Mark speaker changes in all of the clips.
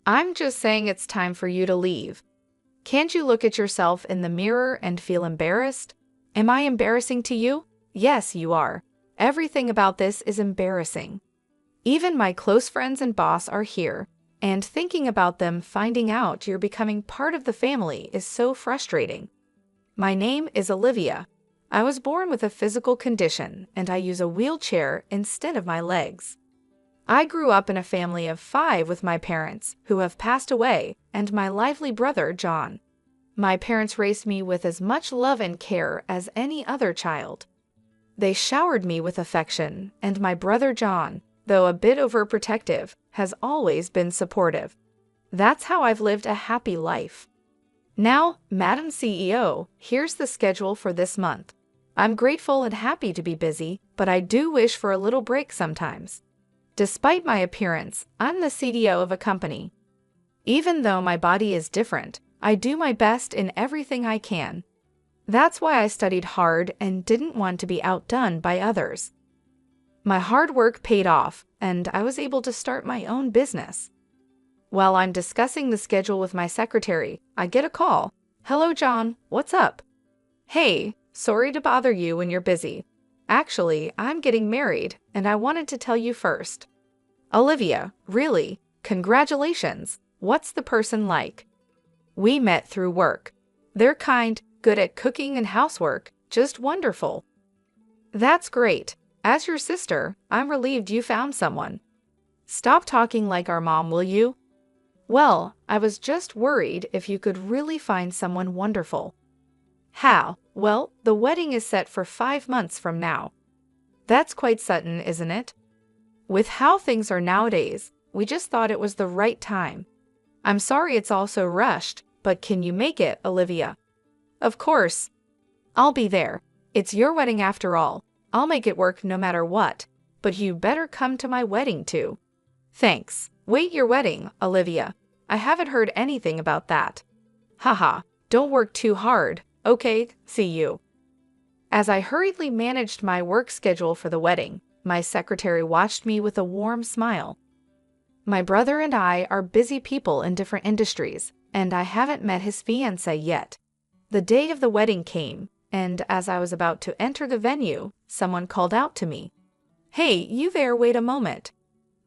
Speaker 1: I'm just saying it's time for you to leave. Can't you look at yourself in the mirror and feel embarrassed? Am I embarrassing to you? Yes, you are. Everything about this is embarrassing. Even my close friends and boss are here, and thinking about them finding out you're becoming part of the family is so frustrating. My name is Olivia. I was born with a physical condition, and I use a wheelchair instead of my legs. I grew up in a family of 5 with my parents, who have passed away, and my lively brother, John. My parents raised me with as much love and care as any other child. They showered me with affection, and my brother John, though a bit overprotective, has always been supportive. That's how I've lived a happy life. Now, Madam CEO, here's the schedule for this month. I'm grateful and happy to be busy, but I do wish for a little break sometimes. Despite my appearance, I'm the CDO of a company. Even though my body is different, I do my best in everything I can. That's why I studied hard and didn't want to be outdone by others. My hard work paid off, and I was able to start my own business. While I'm discussing the schedule with my secretary, I get a call. Hello, John, what's up? Hey, sorry to bother you when you're busy. Actually, I'm getting married, and I wanted to tell you first. Olivia, really? Congratulations. What's the person like? We met through work. They're kind, good at cooking and housework, just wonderful. That's great. As your sister, I'm relieved you found someone. Stop talking like our mom, will you? Well, I was just worried if you could really find someone wonderful. How? Well, the wedding is set for 5 months from now. That's quite sudden, isn't it? With how things are nowadays, we just thought it was the right time. I'm sorry it's all so rushed, but can you make it, Olivia? Of course. I'll be there. It's your wedding after all. I'll make it work no matter what. But you better come to my wedding too. Thanks. Wait, your wedding, Olivia. I haven't heard anything about that. Haha, don't work too hard. Okay, see you. As I hurriedly managed my work schedule for the wedding, my secretary watched me with a warm smile. My brother and I are busy people in different industries, and I haven't met his fiancée yet. The day of the wedding came, and as I was about to enter the venue, someone called out to me. Hey, you there, wait a moment.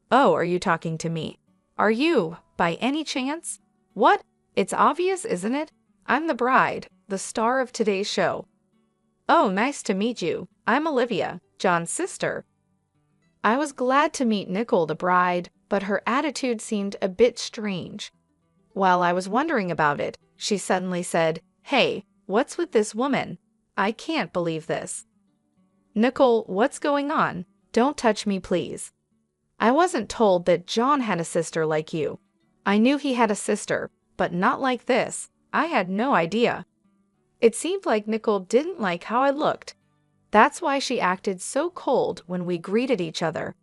Speaker 1: Oh, are you talking to me? Are you, by any chance? What? It's obvious, isn't it? I'm the bride, the star of today's show. Oh, nice to meet you. I'm Olivia, John's sister. I was glad to meet Nicole, the bride, but her attitude seemed a bit strange. While I was wondering about it, she suddenly said, Hey, what's with this woman? I can't believe this. Nicole, what's going on? Don't touch me, please. I wasn't told that John had a sister like you. I knew he had a sister, but not like this. I had no idea. It seemed like Nicole didn't like how I looked. That's why she acted so cold when we greeted each other.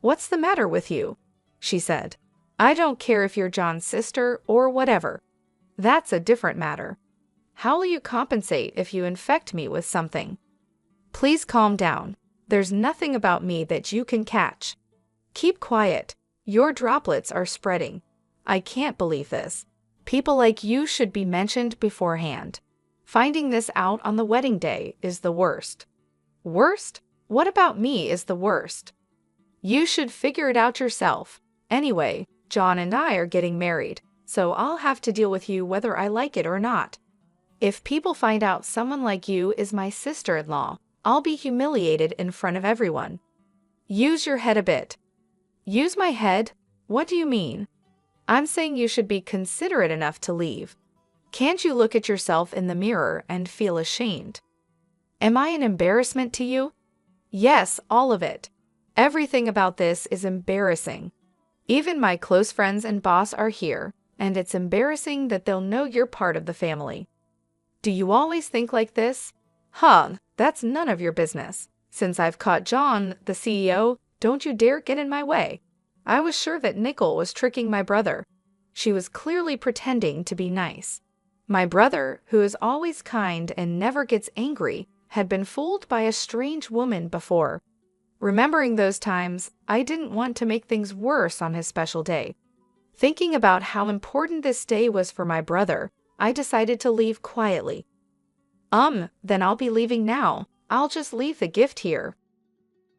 Speaker 1: What's the matter with you? She said. I don't care if you're John's sister or whatever. That's a different matter. How will you compensate if you infect me with something? Please calm down. There's nothing about me that you can catch. Keep quiet. Your droplets are spreading. I can't believe this. People like you should be mentioned beforehand. Finding this out on the wedding day is the worst. Worst? What about me is the worst? You should figure it out yourself. Anyway, John and I are getting married, so I'll have to deal with you whether I like it or not. If people find out someone like you is my sister-in-law, I'll be humiliated in front of everyone. Use your head a bit. Use my head? What do you mean? I'm saying you should be considerate enough to leave. Can't you look at yourself in the mirror and feel ashamed? Am I an embarrassment to you? Yes, all of it. Everything about this is embarrassing. Even my close friends and boss are here, and it's embarrassing that they'll know you're part of the family. Do you always think like this? That's none of your business. Since I've caught John, the CEO, don't you dare get in my way. I was sure that Nicole was tricking my brother. She was clearly pretending to be nice. My brother, who is always kind and never gets angry, had been fooled by a strange woman before. Remembering those times, I didn't want to make things worse on his special day. Thinking about how important this day was for my brother, I decided to leave quietly. Then I'll be leaving now. I'll just leave the gift here.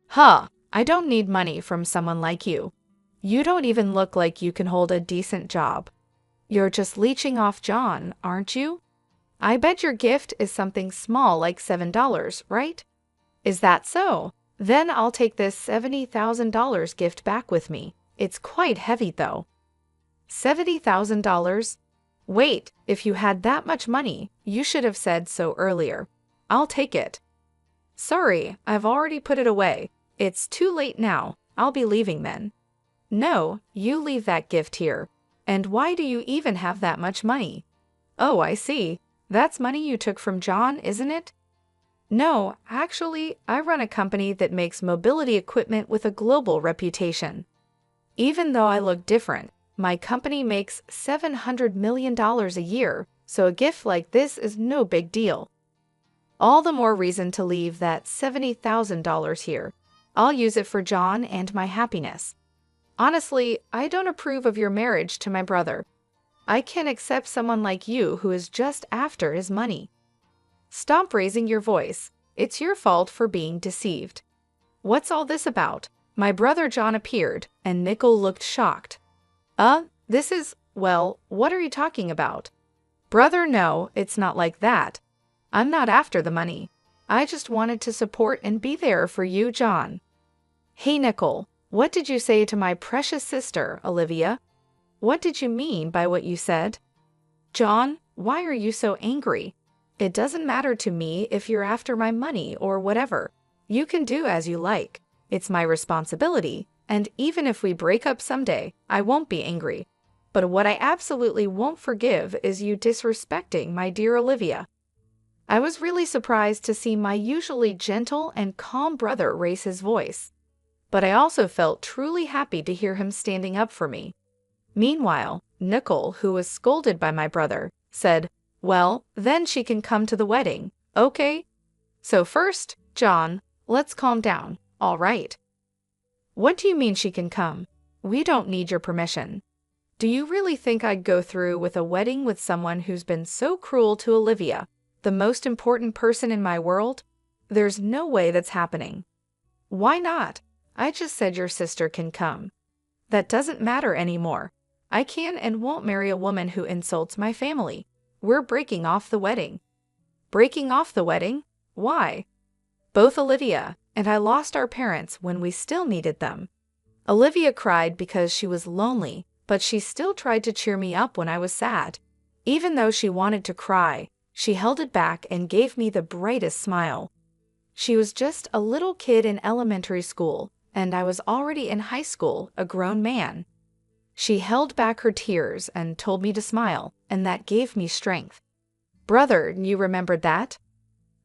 Speaker 1: Huh, I don't need money from someone like you. You don't even look like you can hold a decent job. You're just leeching off John, aren't you? I bet your gift is something small like $7, right? Is that so? Then I'll take this $70,000 gift back with me. It's quite heavy though. $70,000? Wait, if you had that much money, you should have said so earlier. I'll take it. Sorry, I've already put it away. It's too late now. I'll be leaving then. No, you leave that gift here. And why do you even have that much money? Oh, I see. That's money you took from John, isn't it? No, actually, I run a company that makes mobility equipment with a global reputation. Even though I look different, my company makes $700 million a year, so a gift like this is no big deal. All the more reason to leave that $70,000 here. I'll use it for John and my happiness. Honestly, I don't approve of your marriage to my brother. I can't accept someone like you who is just after his money. Stop raising your voice. It's your fault for being deceived. What's all this about? My brother John appeared, and Nicole looked shocked. What are you talking about? Brother, no, it's not like that. I'm not after the money. I just wanted to support and be there for you, John. Hey, Nicole, what did you say to my precious sister, Olivia? What did you mean by what you said? John, why are you so angry? It doesn't matter to me if you're after my money or whatever. You can do as you like. It's my responsibility, and even if we break up someday, I won't be angry. But what I absolutely won't forgive is you disrespecting my dear Olivia. I was really surprised to see my usually gentle and calm brother raise his voice. But I also felt truly happy to hear him standing up for me. Meanwhile, Nicole, who was scolded by my brother, said, "Well, then she can come to the wedding, okay? So first, John, let's calm down, all right?" What do you mean she can come? We don't need your permission. Do you really think I'd go through with a wedding with someone who's been so cruel to Olivia, the most important person in my world? There's no way that's happening. Why not? I just said your sister can come. That doesn't matter anymore. I can and won't marry a woman who insults my family. We're breaking off the wedding. Breaking off the wedding? Why? Both Olivia and I lost our parents when we still needed them. Olivia cried because she was lonely, but she still tried to cheer me up when I was sad. Even though she wanted to cry, she held it back and gave me the brightest smile. She was just a little kid in elementary school, and I was already in high school, a grown man. She held back her tears and told me to smile, and that gave me strength. Brother, you remembered that?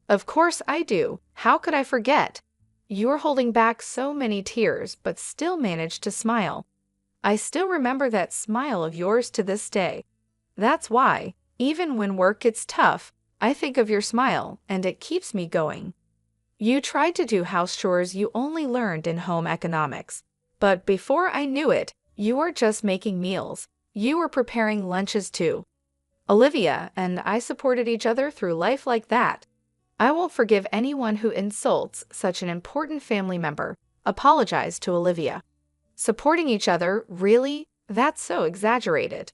Speaker 1: Of course I do. How could I forget? You were holding back so many tears, but still managed to smile. I still remember that smile of yours to this day. That's why, even when work gets tough, I think of your smile, and it keeps me going. You tried to do house chores you only learned in home economics. But before I knew it, you were just making meals. You were preparing lunches too. Olivia and I supported each other through life like that. I won't forgive anyone who insults such an important family member. Apologize to Olivia. Supporting each other, really? That's so exaggerated.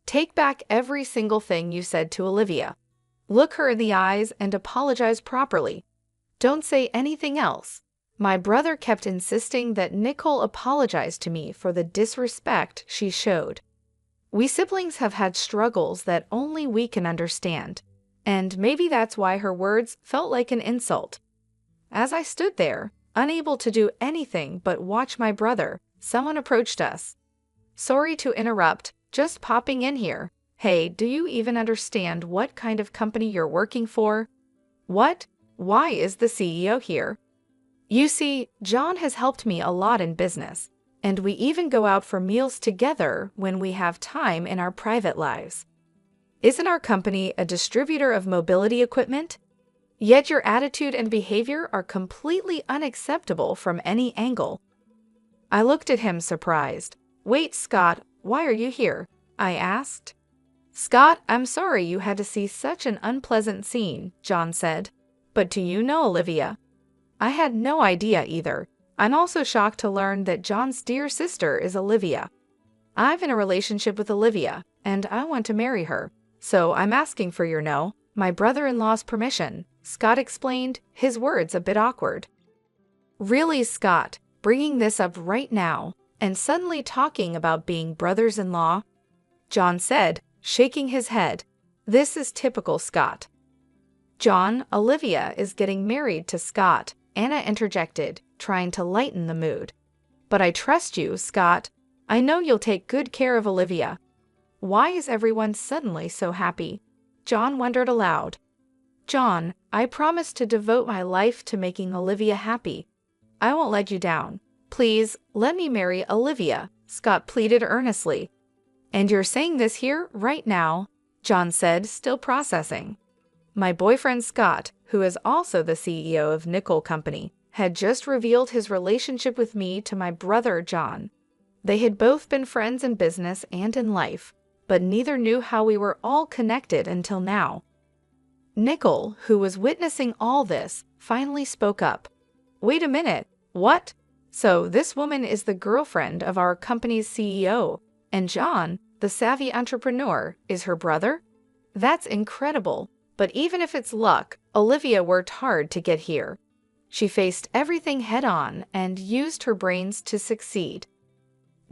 Speaker 1: Take back every single thing you said to Olivia. Look her in the eyes and apologize properly. Don't say anything else. My brother kept insisting that Nicole apologize to me for the disrespect she showed. We siblings have had struggles that only we can understand, and maybe that's why her words felt like an insult. As I stood there, unable to do anything but watch my brother, someone approached us. Sorry to interrupt, just popping in here. Hey, do you even understand what kind of company you're working for? What? Why is the CEO here? You see, John has helped me a lot in business, and we even go out for meals together when we have time in our private lives. Isn't our company a distributor of mobility equipment? Yet your attitude and behavior are completely unacceptable from any angle. I looked at him surprised. Wait, Scott, why are you here?" I asked. "Scott, I'm sorry you had to see such an unpleasant scene," John said. "But do you know Olivia?" I had no idea either. I'm also shocked to learn that John's dear sister is Olivia. I'm in a relationship with Olivia, and I want to marry her. So I'm asking for my brother-in-law's permission," Scott explained, his words a bit awkward. "Really, Scott, bringing this up right now, and suddenly talking about being brothers-in-law?" John said, shaking his head. "This is typical Scott." "John, Olivia is getting married to Scott," Anna interjected, trying to lighten the mood. "But I trust you, Scott. I know you'll take good care of Olivia." Why is everyone suddenly so happy? John wondered aloud. "John, I promise to devote my life to making Olivia happy. I won't let you down. Please, let me marry Olivia," Scott pleaded earnestly. "And you're saying this here, right now?" John said, still processing. My boyfriend Scott, who is also the CEO of Nickel Company, had just revealed his relationship with me to my brother John. They had both been friends in business and in life, but neither knew how we were all connected until now. Nickel, who was witnessing all this, finally spoke up. "Wait a minute, what? So this woman is the girlfriend of our company's CEO, and John, the savvy entrepreneur, is her brother? That's incredible. But even if it's luck, Olivia worked hard to get here. She faced everything head-on and used her brains to succeed.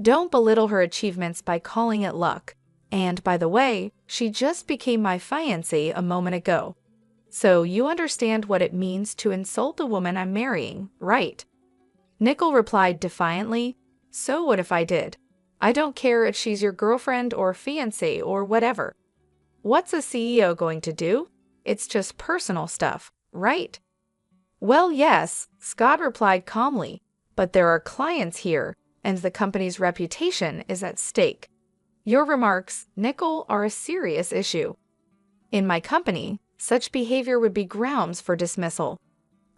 Speaker 1: Don't belittle her achievements by calling it luck. And by the way, she just became my fiancée a moment ago. So you understand what it means to insult the woman I'm marrying, right?" Nickel replied defiantly, "So what if I did? I don't care if she's your girlfriend or fiancée or whatever. What's a CEO going to do? It's just personal stuff, right?" "Well, yes," Scott replied calmly, "but there are clients here, and the company's reputation is at stake. Your remarks, Nickel, are a serious issue. In my company, such behavior would be grounds for dismissal.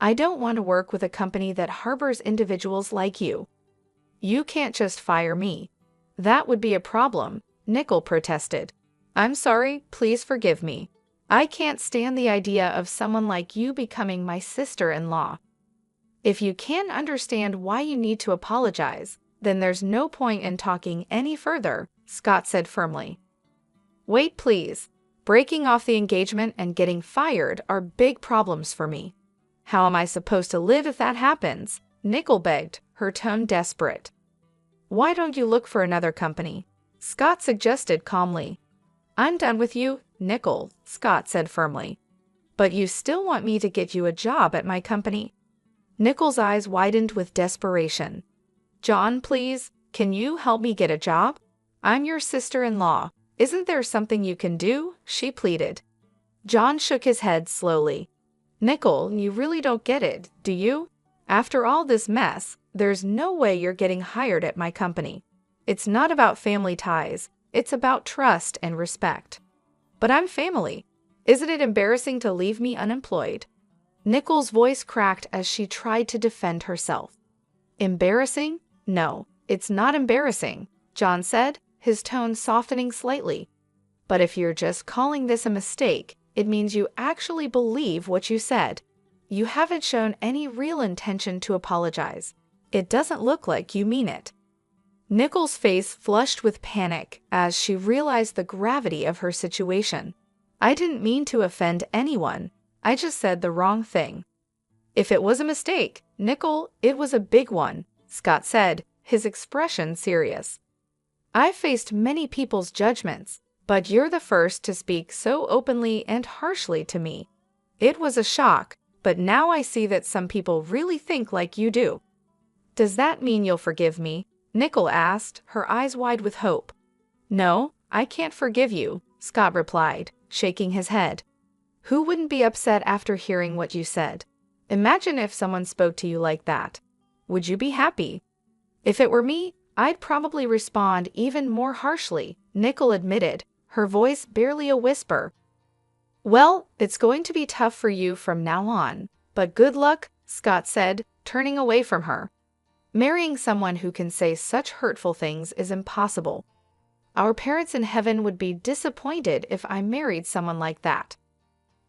Speaker 1: I don't want to work with a company that harbors individuals like you. You can't just fire me. That would be a problem," Nickel protested. "I'm sorry, please forgive me. I can't stand the idea of someone like you becoming my sister-in-law. If you can't understand why you need to apologize, then there's no point in talking any further," Scott said firmly. "Wait, please. Breaking off the engagement and getting fired are big problems for me. How am I supposed to live if that happens?" Nickel begged, her tone desperate. "Why don't you look for another company?" Scott suggested calmly. "I'm done with you, Nickel," Scott said firmly. "But you still want me to get you a job at my company?" Nickel's eyes widened with desperation. "John, please, can you help me get a job? I'm your sister-in-law. Isn't there something you can do?" she pleaded. John shook his head slowly. "Nickel, you really don't get it, do you? After all this mess, there's no way you're getting hired at my company. It's not about family ties. It's about trust and respect." "But I'm family. Isn't it embarrassing to leave me unemployed?" Nickel's voice cracked as she tried to defend herself. "Embarrassing? No, it's not embarrassing," John said, his tone softening slightly. "But if you're just calling this a mistake, it means you actually believe what you said. You haven't shown any real intention to apologize. It doesn't look like you mean it." Nickel's face flushed with panic as she realized the gravity of her situation. "I didn't mean to offend anyone. I just said the wrong thing." "If it was a mistake, Nickel, it was a big one," Scott said, his expression serious. "I've faced many people's judgments, but you're the first to speak so openly and harshly to me. It was a shock, but now I see that some people really think like you do." "Does that mean you'll forgive me?" Nickel asked, her eyes wide with hope. "No, I can't forgive you," Scott replied, shaking his head. "Who wouldn't be upset after hearing what you said? Imagine if someone spoke to you like that. Would you be happy?" "If it were me, I'd probably respond even more harshly," Nickel admitted, her voice barely a whisper. "Well, it's going to be tough for you from now on, but good luck," Scott said, turning away from her. "Marrying someone who can say such hurtful things is impossible." Our parents in heaven would be disappointed if I married someone like that."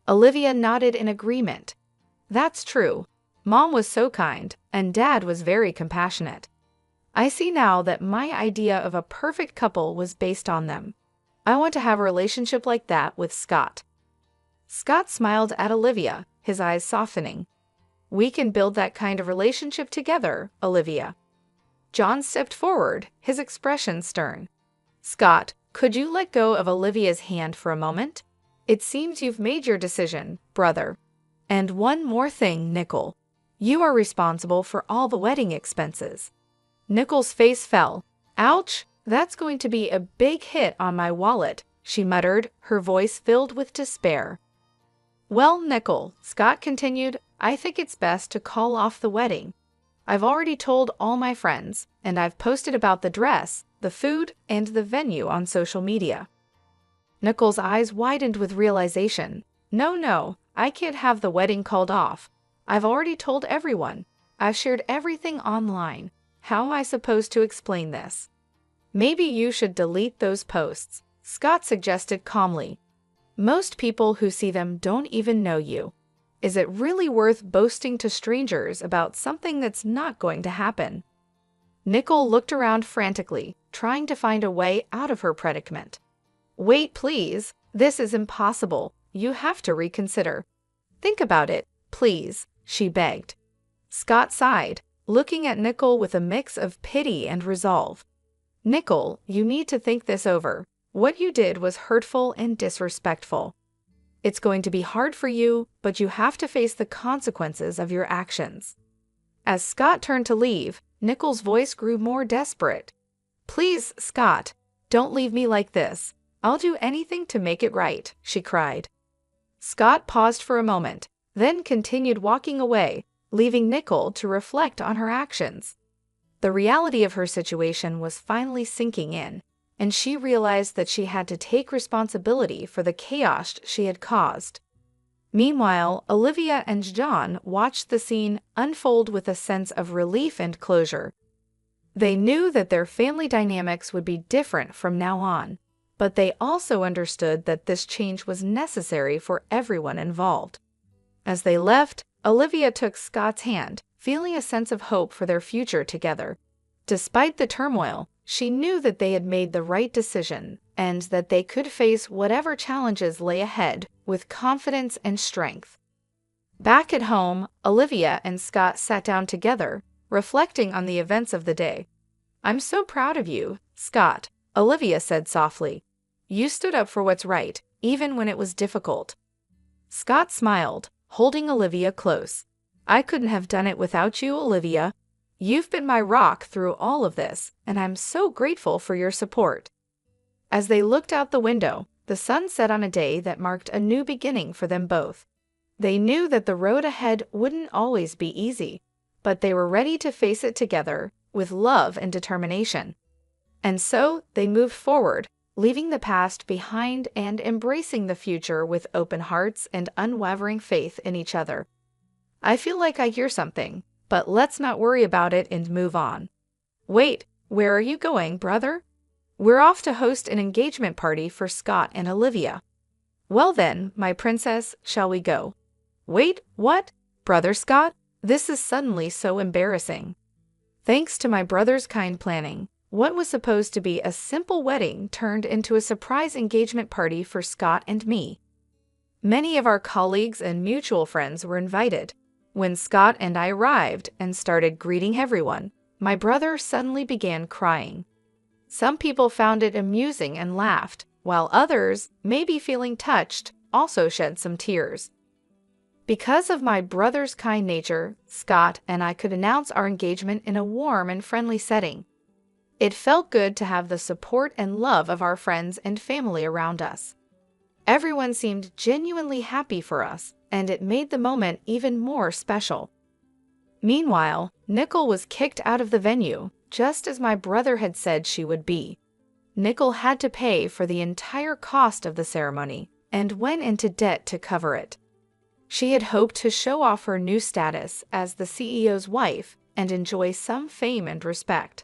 Speaker 1: Olivia nodded in agreement. "That's true. Mom was so kind, and Dad was very compassionate. I see now that my idea of a perfect couple was based on them. I want to have a relationship like that with Scott." Scott smiled at Olivia, his eyes softening. "We can build that kind of relationship together, Olivia." John stepped forward, his expression stern. "Scott, could you let go of Olivia's hand for a moment? It seems you've made your decision, brother. And one more thing, Nickel. You are responsible for all the wedding expenses." Nickel's face fell. "Ouch, that's going to be a big hit on my wallet," she muttered, her voice filled with despair. "Well, Nickel," Scott continued, "I think it's best to call off the wedding. I've already told all my friends, and I've posted about the dress, the food, and the venue on social media." Nickel's eyes widened with realization. No, I can't have the wedding called off. I've already told everyone. I've shared everything online. How am I supposed to explain this?" "Maybe you should delete those posts," Scott suggested calmly. "Most people who see them don't even know you. Is it really worth boasting to strangers about something that's not going to happen?" Nickel looked around frantically, trying to find a way out of her predicament. "Wait, please. This is impossible. You have to reconsider. Think about it, please," she begged. Scott sighed, looking at Nickel with a mix of pity and resolve. "Nickel, you need to think this over. What you did was hurtful and disrespectful. It's going to be hard for you, but you have to face the consequences of your actions." As Scott turned to leave, Nickel's voice grew more desperate. "Please, Scott, don't leave me like this. I'll do anything to make it right," she cried. Scott paused for a moment, then continued walking away, leaving Nickel to reflect on her actions. The reality of her situation was finally sinking in, and she realized that she had to take responsibility for the chaos she had caused. Meanwhile, Olivia and John watched the scene unfold with a sense of relief and closure. They knew that their family dynamics would be different from now on, but they also understood that this change was necessary for everyone involved. As they left, Olivia took Scott's hand, feeling a sense of hope for their future together. Despite the turmoil, she knew that they had made the right decision and that they could face whatever challenges lay ahead with confidence and strength. Back at home, Olivia and Scott sat down together, reflecting on the events of the day. "I'm so proud of you, Scott," Olivia said softly. "You stood up for what's right, even when it was difficult." Scott smiled, holding Olivia close. "I couldn't have done it without you, Olivia. You've been my rock through all of this, and I'm so grateful for your support." As they looked out the window, the sun set on a day that marked a new beginning for them both. They knew that the road ahead wouldn't always be easy, but they were ready to face it together with love and determination. And so they moved forward, leaving the past behind and embracing the future with open hearts and unwavering faith in each other. "I feel like I hear something, but let's not worry about it and move on." "Wait, where are you going, brother?" "We're off to host an engagement party for Scott and Olivia." "Well then, my princess, shall we go?" "Wait, what? Brother Scott? This is suddenly so embarrassing." Thanks to my brother's kind planning, what was supposed to be a simple wedding turned into a surprise engagement party for Scott and me. Many of our colleagues and mutual friends were invited. When Scott and I arrived and started greeting everyone, my brother suddenly began crying. Some people found it amusing and laughed, while others, maybe feeling touched, also shed some tears. Because of my brother's kind nature, Scott and I could announce our engagement in a warm and friendly setting. It felt good to have the support and love of our friends and family around us. Everyone seemed genuinely happy for us, and it made the moment even more special. Meanwhile, Nickel was kicked out of the venue, just as my brother had said she would be. Nickel had to pay for the entire cost of the ceremony and went into debt to cover it. She had hoped to show off her new status as the CEO's wife and enjoy some fame and respect.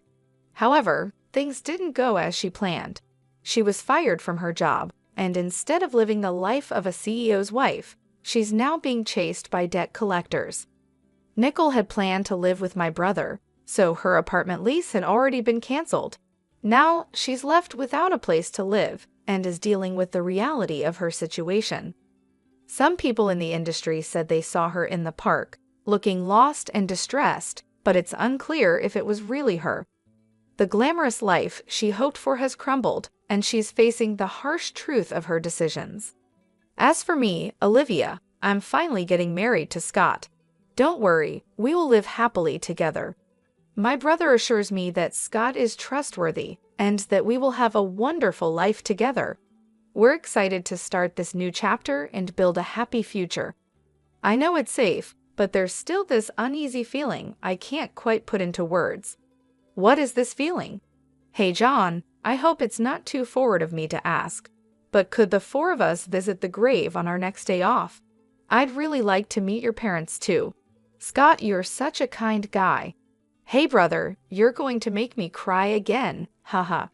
Speaker 1: However, things didn't go as she planned. She was fired from her job, and instead of living the life of a CEO's wife, she's now being chased by debt collectors. Nicole had planned to live with my brother, so her apartment lease had already been canceled. Now she's left without a place to live and is dealing with the reality of her situation. Some people in the industry said they saw her in the park, looking lost and distressed, but it's unclear if it was really her. The glamorous life she hoped for has crumbled, and she's facing the harsh truth of her decisions. As for me, Olivia, I'm finally getting married to Scott. Don't worry, we will live happily together. My brother assures me that Scott is trustworthy and that we will have a wonderful life together. We're excited to start this new chapter and build a happy future. I know it's safe, but there's still this uneasy feeling I can't quite put into words. What is this feeling? Hey John, I hope it's not too forward of me to ask, but could the four of us visit the grave on our next day off? I'd really like to meet your parents too. Scott, you're such a kind guy. Hey brother, you're going to make me cry again, haha.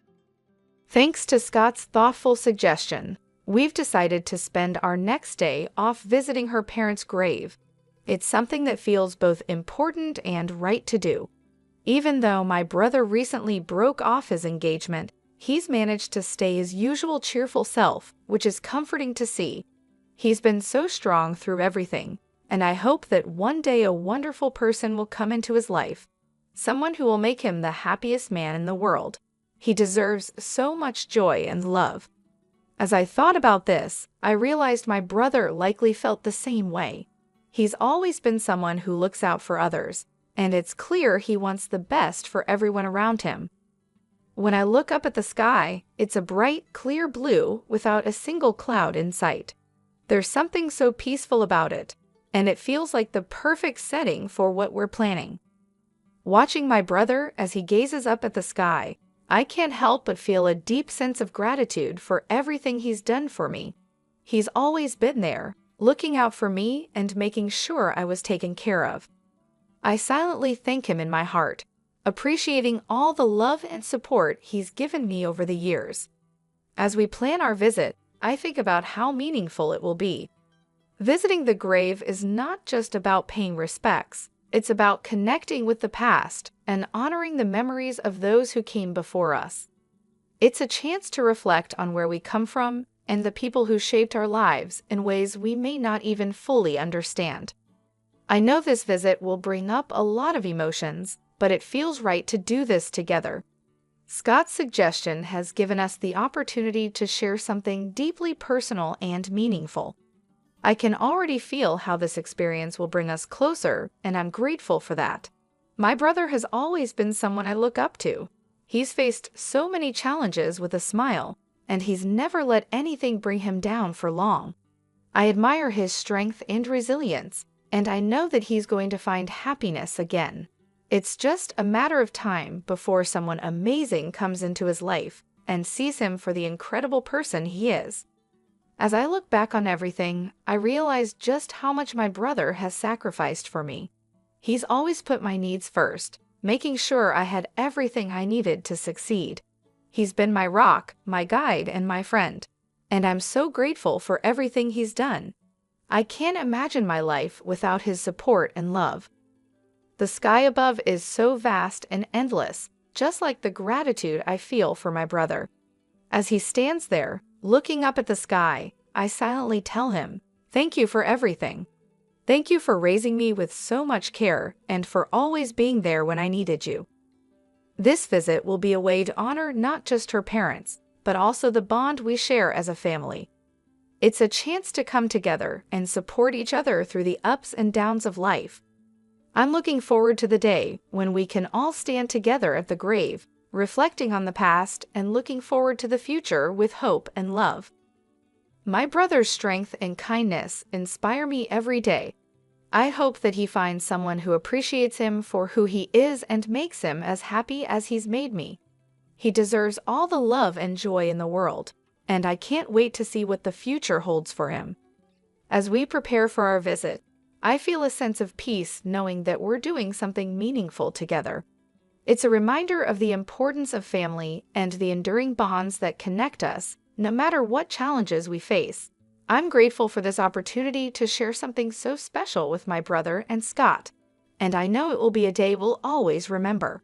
Speaker 1: Thanks to Scott's thoughtful suggestion, we've decided to spend our next day off visiting her parents' grave. It's something that feels both important and right to do. Even though my brother recently broke off his engagement, he's managed to stay his usual cheerful self, which is comforting to see. He's been so strong through everything, and I hope that one day a wonderful person will come into his life, someone who will make him the happiest man in the world. He deserves so much joy and love. As I thought about this, I realized my brother likely felt the same way. He's always been someone who looks out for others, and it's clear he wants the best for everyone around him. When I look up at the sky, it's a bright, clear blue without a single cloud in sight. There's something so peaceful about it, and it feels like the perfect setting for what we're planning. Watching my brother as he gazes up at the sky, I can't help but feel a deep sense of gratitude for everything he's done for me. He's always been there, looking out for me and making sure I was taken care of. I silently thank him in my heart, appreciating all the love and support he's given me over the years. As we plan our visit, I think about how meaningful it will be. Visiting the grave is not just about paying respects, it's about connecting with the past and honoring the memories of those who came before us. It's a chance to reflect on where we come from and the people who shaped our lives in ways we may not even fully understand. I know this visit will bring up a lot of emotions, but it feels right to do this together. Scott's suggestion has given us the opportunity to share something deeply personal and meaningful. I can already feel how this experience will bring us closer, and I'm grateful for that. My brother has always been someone I look up to. He's faced so many challenges with a smile, and he's never let anything bring him down for long. I admire his strength and resilience, and I know that he's going to find happiness again. It's just a matter of time before someone amazing comes into his life and sees him for the incredible person he is. As I look back on everything, I realize just how much my brother has sacrificed for me. He's always put my needs first, making sure I had everything I needed to succeed. He's been my rock, my guide, and my friend, and I'm so grateful for everything he's done. I can't imagine my life without his support and love. The sky above is so vast and endless, just like the gratitude I feel for my brother. As he stands there, looking up at the sky, I silently tell him, "Thank you for everything. Thank you for raising me with so much care and for always being there when I needed you." This visit will be a way to honor not just her parents, but also the bond we share as a family. It's a chance to come together and support each other through the ups and downs of life. I'm looking forward to the day when we can all stand together at the grave, reflecting on the past and looking forward to the future with hope and love. My brother's strength and kindness inspire me every day. I hope that he finds someone who appreciates him for who he is and makes him as happy as he's made me. He deserves all the love and joy in the world, and I can't wait to see what the future holds for him. As we prepare for our visit, I feel a sense of peace knowing that we're doing something meaningful together. It's a reminder of the importance of family and the enduring bonds that connect us, no matter what challenges we face. I'm grateful for this opportunity to share something so special with my brother and Scott, and I know it will be a day we'll always remember.